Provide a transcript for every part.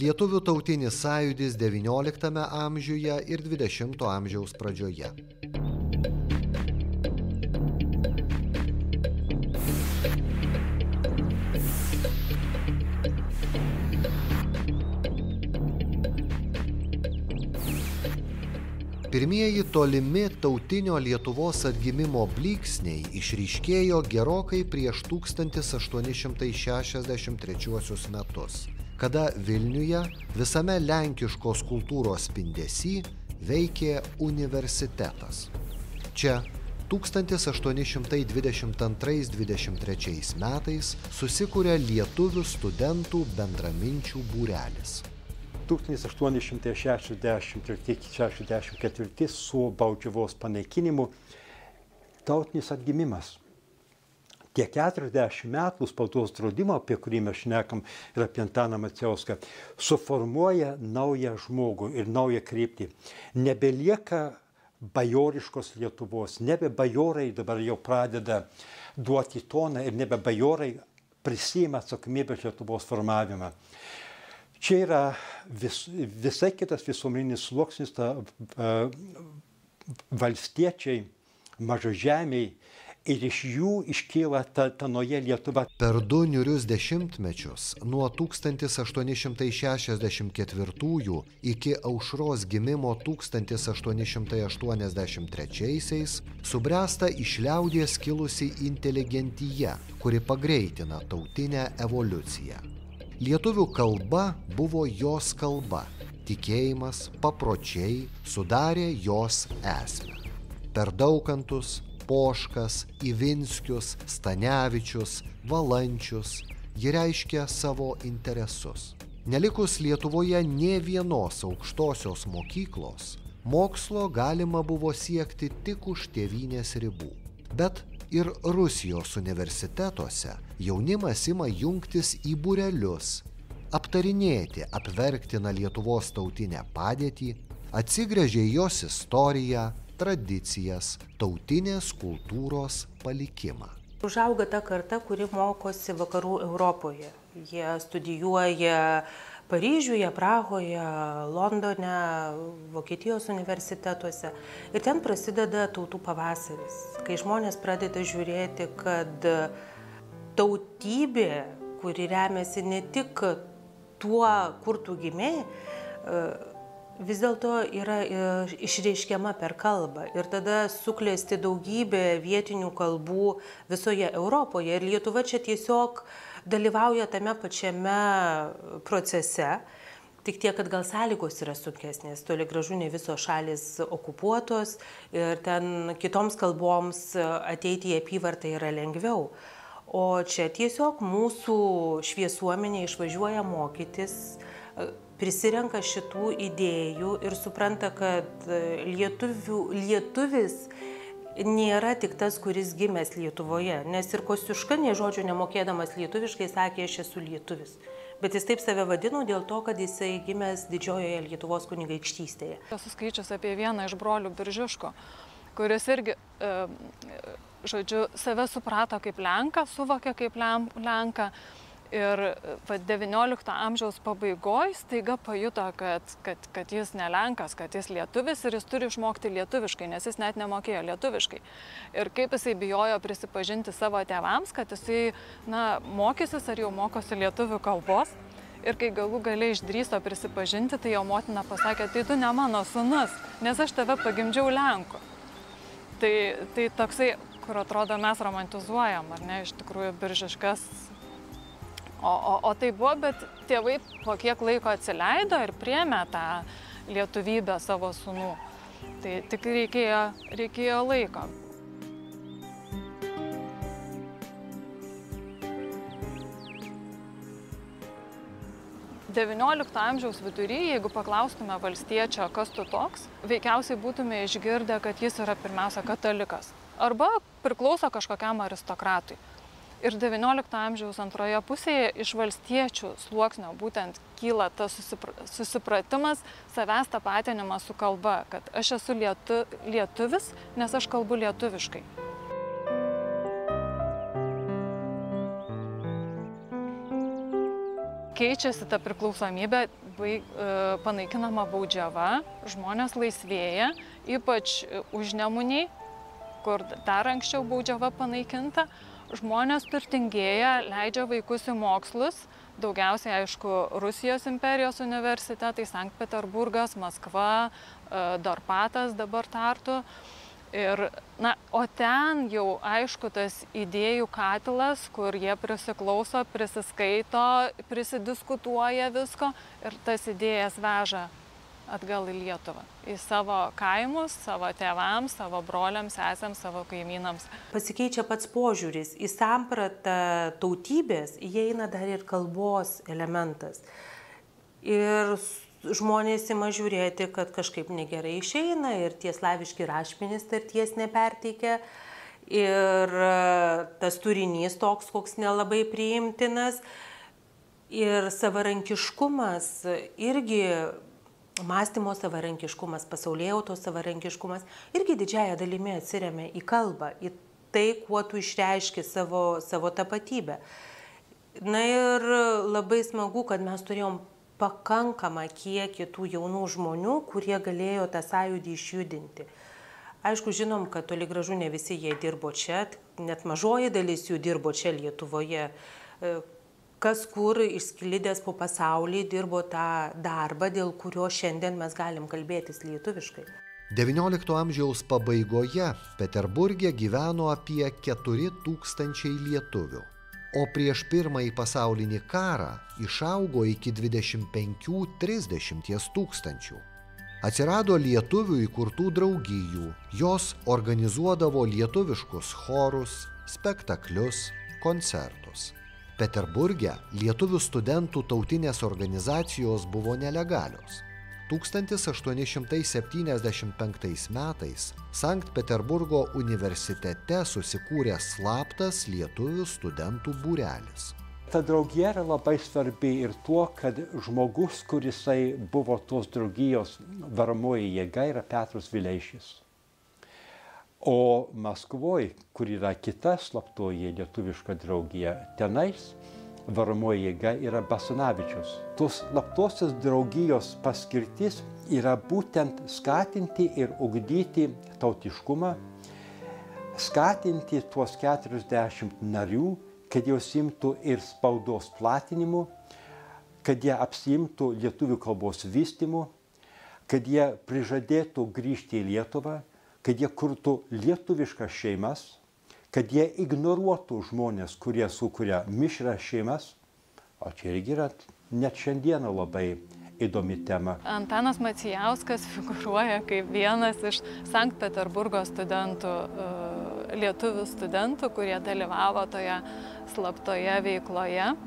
Lietuvių tautinis sąjūdis XIX amžiuje ir XX amžiaus pradžioje. Pirmieji tolimi tautinio Lietuvos atgimimo blyksniai išryškėjo gerokai prieš 1863 metus, kada Vilniuje visame lenkiškos kultūros spindesy veikė universitetas. Čia 1822–23 metais susikuria lietuvių studentų bendraminčių būrelis. 1863–64 su baudžiavos panaikinimu tautinis atgimimas. Tie 40 metų spaudos draudimo, apie kurį mes šnekam ir apie Antaną Macijauską, suformuoja naują žmogų ir naują kryptį. Nebelieka bajoriškos Lietuvos, nebe bajorai dabar jau pradeda duoti toną ir nebe bajorai prisiima atsakomybę Lietuvos formavimą. Čia yra visai kitas visuomeninis sluoksnis, valstiečiai, mažažemiai, ir iš jų iškyla ta nauja Lietuva. Per 2 niūrius dešimtmečius, nuo 1864 iki Aušros gimimo 1883, subręsta iš liaudies kilusi inteligentija, kuri pagreitina tautinę evoliuciją. Lietuvių kalba buvo jos kalba, tikėjimas, papročiai sudarė jos esmę. Per Daukantus, Poškas, Ivinskius, Stanevičius, Valančius ji reiškia savo interesus. Nelikus Lietuvoje nė vienos aukštosios mokyklos, mokslo galima buvo siekti tik už tėvynės ribų. Bet ir Rusijos universitetuose jaunimas ima jungtis į būrelius, aptarinėti apverktiną Lietuvos tautinę padėtį, atsigręžia į jos istoriją, tradicijas, tautinės kultūros palikimą. Užauga ta karta, kuri mokosi vakarų Europoje. Jie studijuoja Paryžiuje, Prahoje, Londone, Vokietijos universitetuose. Ir ten prasideda tautų pavasaris, kai žmonės pradeda žiūrėti, kad tautybė, kuri remiasi ne tik tuo, kur tu gimei, vis dėlto yra išreiškiama per kalbą. Ir tada suklesti daugybė vietinių kalbų visoje Europoje. Ir Lietuva čia tiesiog dalyvauja tame pačiame procese, tik tiek, kad gal sąlygos yra sunkesnės. Toli gražu ne visos šalis okupuotos ir ten kitoms kalboms ateiti į apyvartą yra lengviau. O čia tiesiog mūsų šviesuomenė išvažiuoja mokytis, prisirenka šitų idėjų ir supranta, kad lietuvis nėra tik tas, kuris gimęs Lietuvoje. Nes ir Kosciuška, nė žodžio nemokėdamas lietuviškai, sakė, aš esu lietuvis. Bet jis taip save vadino dėl to, kad jisai gimęs didžiojoje Lietuvos kunigaikštystėje. Esu skaičius apie vieną iš brolių Biržiško, kuris irgi, žodžiu, save suprato kaip lenką, suvokė kaip lenką. Ir 19 amžiaus pabaigoje staiga pajuto, kad jis ne lenkas, kad jis lietuvis ir jis turi išmokti lietuviškai, nes jis net nemokėjo lietuviškai. Ir kaip jisai bijojo prisipažinti savo tėvams, kad jisai mokysis ar jau mokosi lietuvių kalbos. Ir kai galų galiai išdrįso prisipažinti, tai jo motina pasakė, tai tu ne mano sūnus, nes aš tave pagimdžiau lenku. Tai toksai, kur atrodo mes romantizuojam, ar ne, iš tikrųjų Biržiškas. O tai buvo, bet tėvai po kiek laiko atsileido ir priėmė tą lietuvybę savo sūnų. Tai tik reikėjo laiko. XIX amžiaus vidury, jeigu paklaustume valstiečio, kas tu toks, veikiausiai būtume išgirdę, kad jis yra pirmiausia katalikas arba priklauso kažkokiam aristokratui. Ir XIX amžiaus antroje pusėje iš valstiečių sluoksnio būtent kyla tas susipratimas, savęs tapatinimas su kalba, kad aš esu lietuvis, nes aš kalbu lietuviškai. Keičiasi ta priklausomybė panaikinama baudžiava, žmonės laisvėja, ypač užnemuniai, kur dar anksčiau baudžiava panaikinta, žmonės turtingėja, leidžia vaikus į mokslus, daugiausiai, aišku, Rusijos imperijos universitetai, Sankt Peterburgas, Maskva, Dorpatas, dabar Tartu. Ir, o ten jau, aišku, tas idėjų katilas, kur jie prisiklauso, prisiskaito, prisidiskutuoja visko ir tas idėjas veža atgal į Lietuvą, į savo kaimus, savo tėvams, savo broliams, sesėms, savo kaimynams. Pasikeičia pats požiūris. Į sampratą tautybės įeina dar ir kalbos elementas. Ir žmonės ima žiūrėti, kad kažkaip negerai išeina ir tie slaviški rašmenys tarties neperteikia. Ir tas turinys toks, koks nelabai priimtinas. Ir savarankiškumas irgi, mąstymo savarankiškumas, pasaulėjautos savarankiškumas irgi didžiąją dalimi atsiremia į kalbą, į tai, kuo tu išreiški savo tapatybę. Na ir labai smagu, kad mes turėjom pakankamą kiekį tų jaunų žmonių, kurie galėjo tą sąjūdį išjudinti. Aišku, žinom, kad toli gražu ne visi jie dirbo čia, net mažoji dalis jų dirbo čia Lietuvoje. Kas kur išsklidęs po pasaulį dirbo tą darbą, dėl kurio šiandien mes galim kalbėtis lietuviškai. XIX amžiaus pabaigoje Peterburge gyveno apie 4000 lietuvių, o prieš Pirmąjį pasaulinį karą išaugo iki 25–30 tūkstančių. Atsirado lietuvių įkurtų draugijų, jos organizuodavo lietuviškus chorus, spektaklius, koncertus. Peterburge lietuvių studentų tautinės organizacijos buvo nelegalios. 1875 metais Sankt Peterburgo universitete susikūrė slaptas lietuvių studentų būrelis. Ta draugija yra labai svarbi ir tuo, kad žmogus, kurisai buvo tos draugijos varomoji jėga, yra Petras Vileišis. O Maskvoje, kur yra kita slaptoji lietuviška draugija, tenais varomoji jėga yra Basanavičius. Tos slaptosios draugijos paskirtis yra būtent skatinti ir ugdyti tautiškumą, skatinti tuos 40 narių, kad jie užsiimtų ir spaudos platinimu, kad jie apsiimtų lietuvių kalbos vystymu, kad jie prižadėtų grįžti į Lietuvą, kad jie kurtų lietuviškas šeimas, kad jie ignoruotų žmonės, kurie sukuria mišrias šeimas, o čia irgi yra net šiandieną labai įdomi tema. Antanas Macijauskas figūruoja kaip vienas iš Sankt Peterburgo studentų, lietuvių studentų, kurie dalyvavo toje slaptoje veikloje.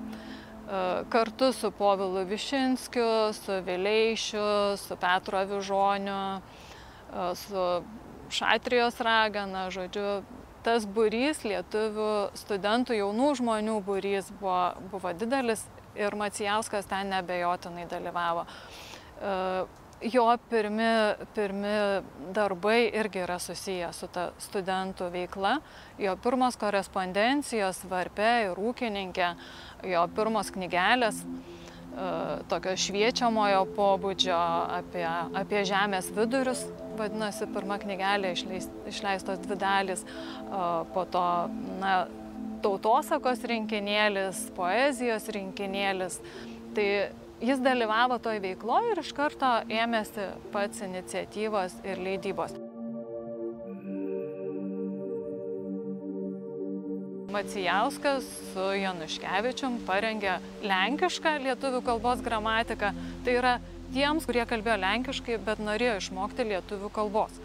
Kartu su Povilu Višinskiu, su Vileišiu, su Petru Avižoniu, su Šatrijos ragana, žodžiu, tas būrys lietuvių studentų, jaunų žmonių būrys buvo didelis ir Macijauskas ten neabejotinai dalyvavo. Jo pirmi darbai irgi yra susiję su ta studentų veikla. Jo pirmos korespondencijos Varpe ir Ūkininkė, jo pirmos knygelės, tokio šviečiamojo pobūdžio apie žemės vidurius, vadinasi, pirma knygelė išleistos 2 dalys, po to tautosakos rinkinėlis, poezijos rinkinėlis. Tai jis dalyvavo toj veikloje ir iš karto ėmėsi pats iniciatyvos ir leidybos. Macijauskas su Januškevičium parengė lenkišką lietuvių kalbos gramatiką. Tai yra tiems, kurie kalbėjo lenkiškai, bet norėjo išmokti lietuvių kalbos.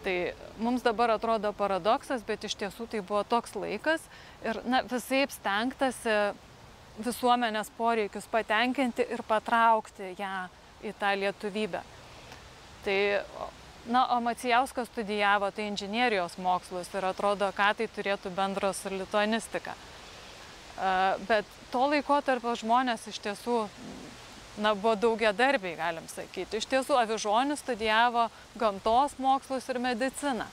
Tai mums dabar atrodo paradoksas, bet iš tiesų tai buvo toks laikas ir visaip stengtasi visuomenės poreikius patenkinti ir patraukti ją į tą lietuvybę. Tai o Macijauskas studijavo tai inžinierijos mokslus ir atrodo, ką tai turėtų bendro su lituanistika. Bet to laikotarpio žmonės iš tiesų buvo daugiadarbiai, galim sakyti. Iš tiesų, Avižonis studijavo gamtos mokslus ir mediciną.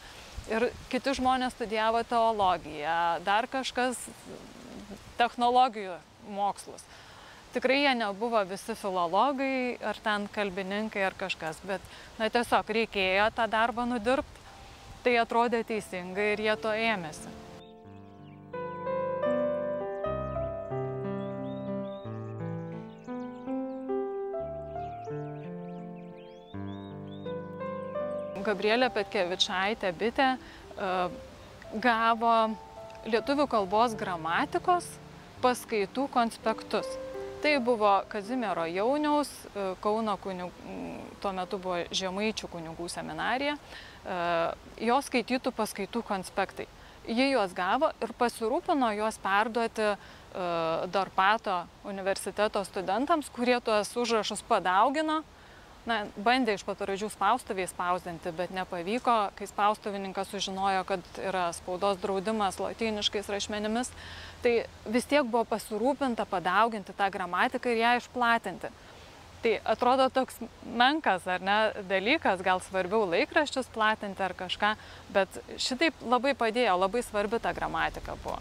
Ir kiti žmonės studijavo teologiją, dar kažkas technologijų mokslus. Tikrai jie nebuvo visi filologai ar ten kalbininkai ar kažkas, bet tiesiog reikėjo tą darbą nudirbti, tai atrodė teisingai ir jie to ėmėsi. Gabrielė Petkevičaitė Bitė gavo lietuvių kalbos gramatikos paskaitų konspektus. Tai buvo Kazimiero Jauniaus, Kauno tuo metu buvo Žemaičių kunigų seminarija, jo skaitytų paskaitų konspektai. Jie juos gavo ir pasirūpino juos perduoti Dorpato universiteto studentams, kurie tuos užrašus padaugino. Bandė iš pat pradžių spaustuvėje spausdinti, bet nepavyko, kai spaustuvininkas sužinojo, kad yra spaudos draudimas lotyniškais rašmenimis, tai vis tiek buvo pasirūpinta padauginti tą gramatiką ir ją išplatinti. Tai atrodo toks menkas, ar ne, dalykas, gal svarbiau laikraščius platinti ar kažką, bet šitaip labai padėjo, labai svarbi ta gramatika buvo.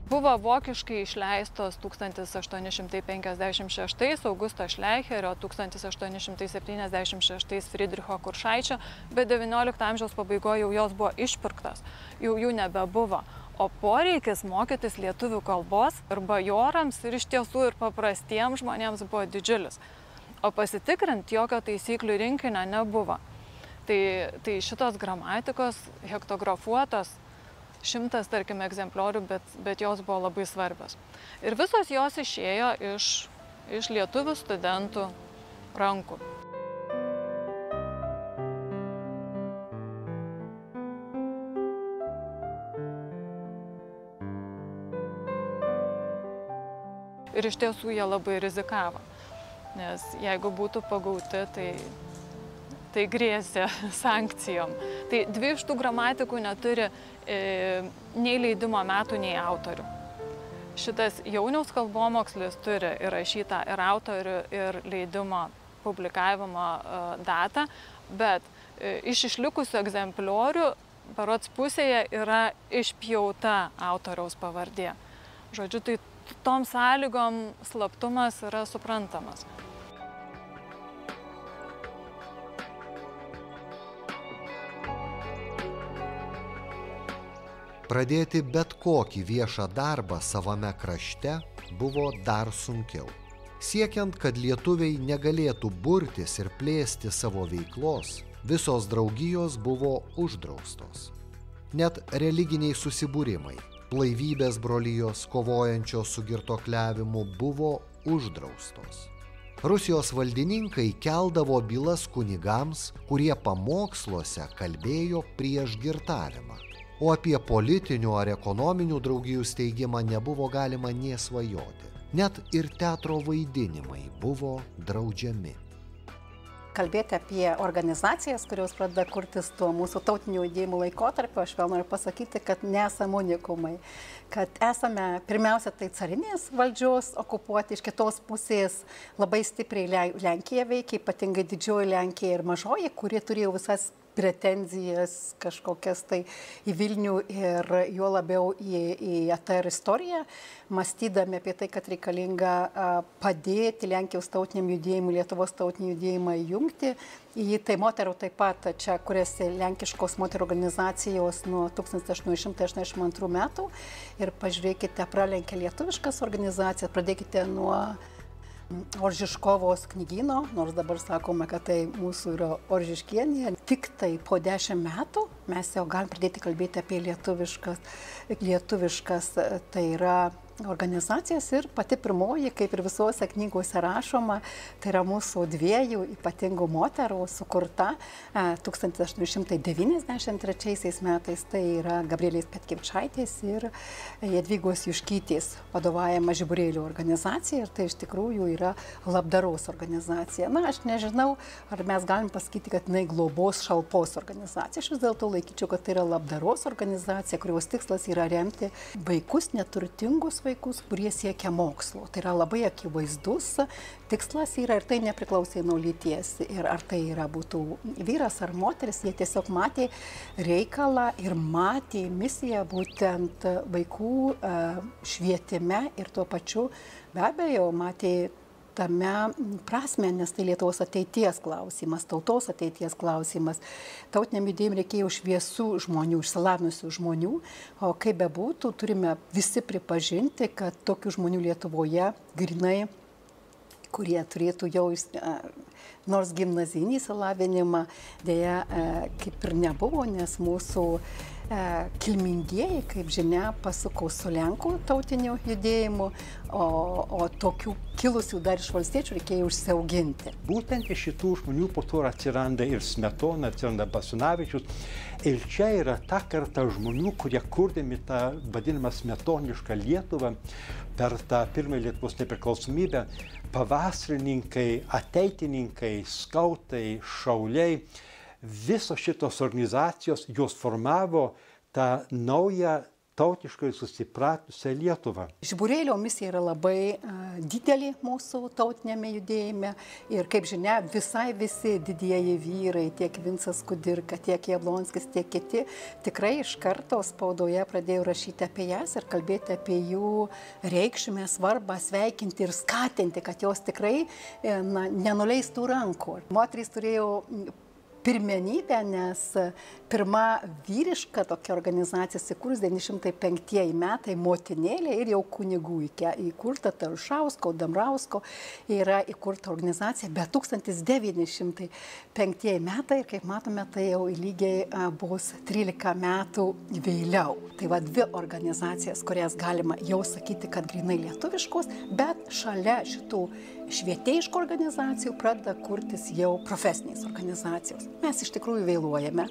Buvo vokiškai išleistos 1856 Augusto Šleicherio, 1876 Friedricho Kuršaičio, bet XIX amžiaus pabaigoje jau jos buvo išpirktos, jau jų nebebuvo. O poreikis mokytis lietuvių kalbos ir bajorams ir iš tiesų ir paprastiems žmonėms buvo didžiulis. O pasitikrinti jokio taisyklių rinkinio nebuvo. Tai šitos gramatikos hektografuotos 100, tarkim, egzempliorių, bet jos buvo labai svarbios. Ir visos jos išėjo iš lietuvių studentų rankų. Ir iš tiesų jie labai rizikavo, nes jeigu būtų pagauti, tai grėsė sankcijom. Tai 2 iš tų gramatikų neturi nei leidimo metų, nei autorių. Šitas Jauniaus kalbomokslis turi įrašytą ir autorių, ir leidimo publikavimo datą, bet iš išlikusių egzempliorių berods pusėje yra išpjauta autoriaus pavardė. Žodžiu, tai tom sąlygom slaptumas yra suprantamas. Pradėti bet kokį viešą darbą savame krašte buvo dar sunkiau. Siekiant, kad lietuviai negalėtų burtis ir plėsti savo veiklos, visos draugijos buvo uždraustos. Net religiniai susibūrimai, blaivybės brolijos, kovojančios su girtuokliavimu, buvo uždraustos. Rusijos valdininkai keldavo bylas kunigams, kurie pamoksluose kalbėjo prieš girtavimą. O apie politinių ar ekonominių draugijų steigimą nebuvo galima nė svajoti. Net ir teatro vaidinimai buvo draudžiami. Kalbėti apie organizacijas, kurios pradeda kurtis tuo mūsų tautinių judėjimų laikotarpiu, aš vėl noriu pasakyti, kad nesame unikumai. Kad esame pirmiausia tai carinės valdžios okupuoti, iš kitos pusės labai stipriai Lenkija veikia, ypatingai didžioji Lenkija ir mažoji, kurie turėjo visas pretenzijas kažkokias tai į Vilnių ir juo labiau į ATR istoriją, mąstydami apie tai, kad reikalinga padėti Lenkijos tautiniam judėjimui, Lietuvos tautinį judėjimą įjungti. Tai moterų taip pat čia kuriasi lenkiškos moterų organizacijos nuo 1882 metų ir pažiūrėkite, pralenkia lietuviškas organizacijas, pradėkite nuo Oržiškovos knygyno, nors dabar sakome, kad tai mūsų yra Oržiškienė. Tik tai po 10 metų mes jau galim pradėti kalbėti apie lietuviškas tai yra organizacijas ir pati pirmoji, kaip ir visose knygose rašoma, tai yra mūsų 2 ypatingų moterų sukurta 1893 metais, tai yra Gabrielės Petkevičaitės ir Jadvygos Juškytės vadovaujama Žiburėlių organizacija ir tai iš tikrųjų yra labdaros organizacija. Aš nežinau, ar mes galim pasakyti, kad jinai globos šalpos organizacija. Aš vis dėlto laikyčiau, kad tai yra labdaros organizacija, kurios tikslas yra remti vaikus neturtingus, vaikus, kurie siekia mokslo. Tai yra labai akivaizdus tikslas yra ir tai nepriklausė nuo lyties. Ir ar tai būtų vyras ar moteris, jie tiesiog matė reikalą ir matė misiją būtent vaikų švietime ir tuo pačiu be abejo matė tame prasme, nes tai Lietuvos ateities klausimas, tautos ateities klausimas. Tautiniam judėjimui reikėjo šviesių žmonių, išsilavinusių žmonių, o kaip bebūtų, turime visi pripažinti, kad tokių žmonių Lietuvoje grinai, kurie turėtų jau nors gimnazinį išsilavinimą, dėja kaip ir nebuvo, nes mūsų kilmingieji, kaip žinia, pasuko su Lenkų tautiniu judėjimu, o tokių kilusių dar iš valstiečių reikėjo užsiauginti. Būtent iš šitų žmonių po to atsiranda ir Smetona, atsiranda Basanavičius. Ir čia yra ta karta žmonių, kurie kurdami tą vadinamą smetonišką Lietuvą per tą pirmąją Lietuvos nepriklausomybę, pavasarininkai, ateitininkai, skautai, šauliai, visos šitos organizacijos, jos formavo tą naują tautiškai susipratusią Lietuvą. Žiburėlio misija yra labai didelė mūsų tautinėme judėjime ir, kaip žinia, visi didieji vyrai, tiek Vincas Kudirka, tiek Jablonskis, tiek kiti, tikrai iš karto spaudoje pradėjo rašyti apie jas ir kalbėti apie jų reikšmę, svarbą, sveikinti ir skatinti, kad jos tikrai nenuleistų rankų. Moterys turėjo pirmenybę, nes pirma vyriška tokia organizacija įsikūrus 905 metai, Motinėlė ir jau kunigų įkurta Tarušausko, Damrausko yra įkurta organizacija, bet 1905 metai ir kaip matome, tai jau lygiai bus 13 metų vėliau. Tai va dvi organizacijas, kurias galima jau sakyti, kad grinai lietuviškos, bet šalia šitų švietėjiškų organizacijų pradeda kurtis jau profesinės organizacijos. Mes iš tikrųjų vėluojame.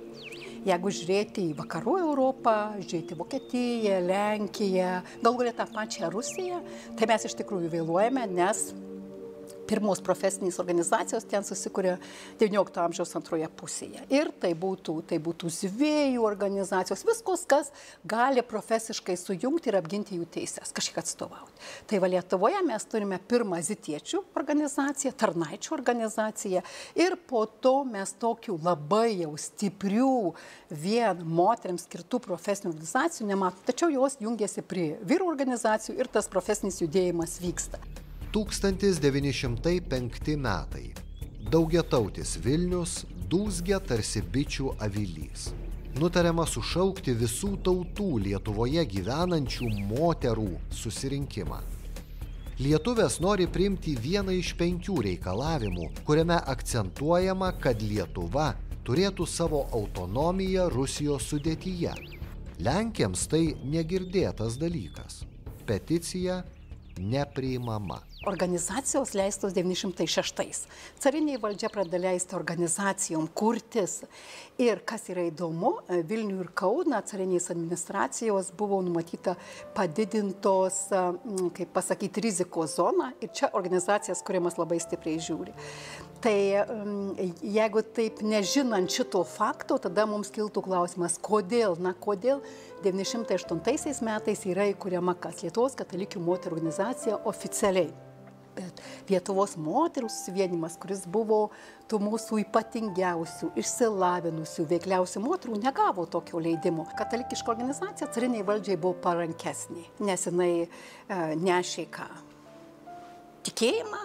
Jeigu žiūrėti į vakarų Europą, žiūrėti Vokietiją, Lenkiją, galų galia tą pačią Rusiją, tai mes iš tikrųjų vėluojame, nes pirmos profesinės organizacijos ten susikūrė XIX amžiaus antroje pusėje. Ir tai būtų siuvėjų organizacijos, viskas, kas gali profesiškai sujungti ir apginti jų teises, kažkiek atstovauti. Tai va Lietuvoje mes turime pirmą zitiečių organizaciją, tarnaičių organizaciją ir po to mes tokių labai jau stiprių vien moteriams skirtų profesinių organizacijų nematome, tačiau jos jungiasi prie vyrų organizacijų ir tas profesinis judėjimas vyksta. 1905 metai. Daugiatautis Vilnius dūzgia tarsi bičių avilys. Nutariama sušaukti visų tautų Lietuvoje gyvenančių moterų susirinkimą. Lietuvės nori priimti vieną iš 5 reikalavimų, kuriame akcentuojama, kad Lietuva turėtų savo autonomiją Rusijos sudėtyje. Lenkiams tai negirdėtas dalykas. Peticija nepriimama. Organizacijos leistos 906. Carinė valdžia pradeda leisti organizacijom kurtis. Ir kas yra įdomu, Vilnių ir Kauną carinės administracijos buvo numatyta padidintos, kaip pasakyti, rizikos zona. Ir čia organizacijas, kuriamas labai stipriai žiūri. Tai jeigu taip nežinant šito fakto, tada mums kiltų klausimas, kodėl? Kodėl 908 metais yra įkuriama kas? Lietuvos katalikių moterų organizacija oficialiai. Bet Lietuvos moterų susivienimas, kuris buvo tų mūsų ypatingiausių, išsilavinusių, veikliausių moterų, negavo tokio leidimo. Katalikiška organizacija cariniai valdžiai buvo parankesnė, nes jinai nešė ką? Tikėjimą,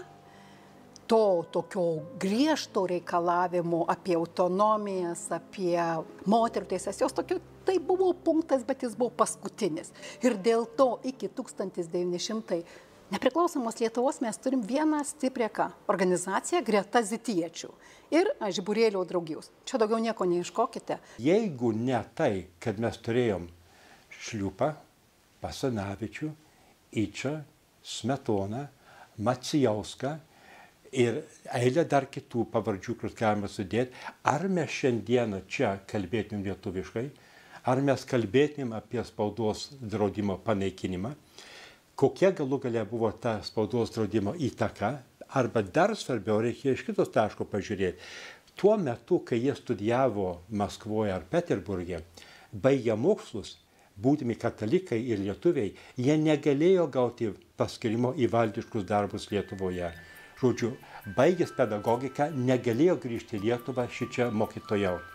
to tokio griežto reikalavimo apie autonomijas, apie moterų teisės, jos tokių, tai buvo punktas, bet jis buvo paskutinis. Ir dėl to iki 1900 nepriklausomos Lietuvos mes turim vieną stiprią organizaciją greta zitiečių ir Žiburėlio draugijos. Čia daugiau nieko neieškokite. Jeigu ne tai, kad mes turėjom Šliūpą, Basanavičių, Ičą, Smetoną, Macijauską ir eilę dar kitų pavardžių, kuriuos galima sudėti, ar mes šiandieną čia kalbėtum lietuviškai, ar mes kalbėtum apie spaudos draudimo panaikinimą, kokia galų galia buvo ta spaudos draudimo įtaka, arba dar svarbiau reikia iš kitos taško pažiūrėti. Tuo metu, kai jie studijavo Maskvoje ar Peterburge, baigę mokslus, būdami katalikai ir lietuviai, jie negalėjo gauti paskirimo į valdiškus darbus Lietuvoje. Žodžiu, baigęs pedagogiką, negalėjo grįžti į Lietuvą šičia mokytojauti.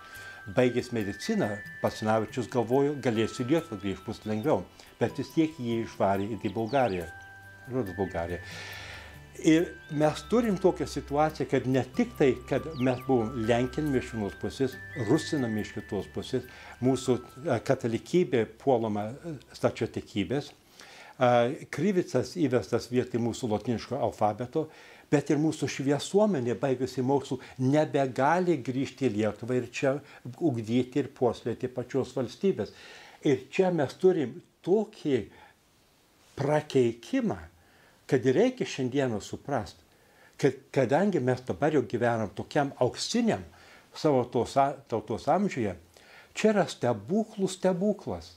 Baigęs mediciną, Basanavičius galvojo, galėsiu į Lietuvą grįžti, bus lengviau, bet vis tiek jį išvarė į Bulgariją. Rodos Bulgariją. Ir mes turim tokią situaciją, kad ne tik tai, kad mes buvom lenkinami iš vienos pusės, rusinami iš kitos pusės, mūsų katalikybė puolama stačiotikybės, Krivicas įvestas vietoj mūsų lotiniško alfabeto, bet ir mūsų šviesuomenė baigusi mokslų nebegali grįžti į Lietuvą ir čia ugdyti ir puoselėti pačios valstybės. Ir čia mes turim tokį prakeikimą, kad reikia šiandieną suprasti, kad kadangi mes dabar jau gyvenam tokiam auksiniam savo tautos amžiuje, čia yra stebuklų stebuklas.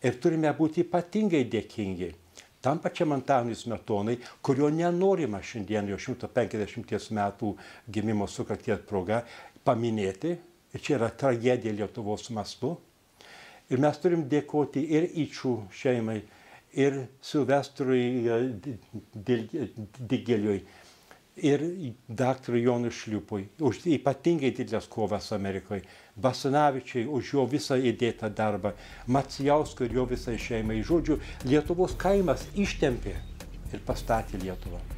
Ir turime būti ypatingai dėkingi tam pačiam Antanui Smetonai, kurio nenorima šiandien jo 150 metų gimimo sukakties proga paminėti. Ir čia yra tragedija Lietuvos mastu. Ir mes turim dėkoti ir Yčų šeimai, ir Silvestrui Digeliui, ir daktarui Jonui Šliupui už ypatingai didelės kovas Amerikoje, Basanavičiui už jo visą įdėtą darbą, Macijauskui ir jo visai šeimai. Žodžiu, Lietuvos kaimas ištempė ir pastatė Lietuvą.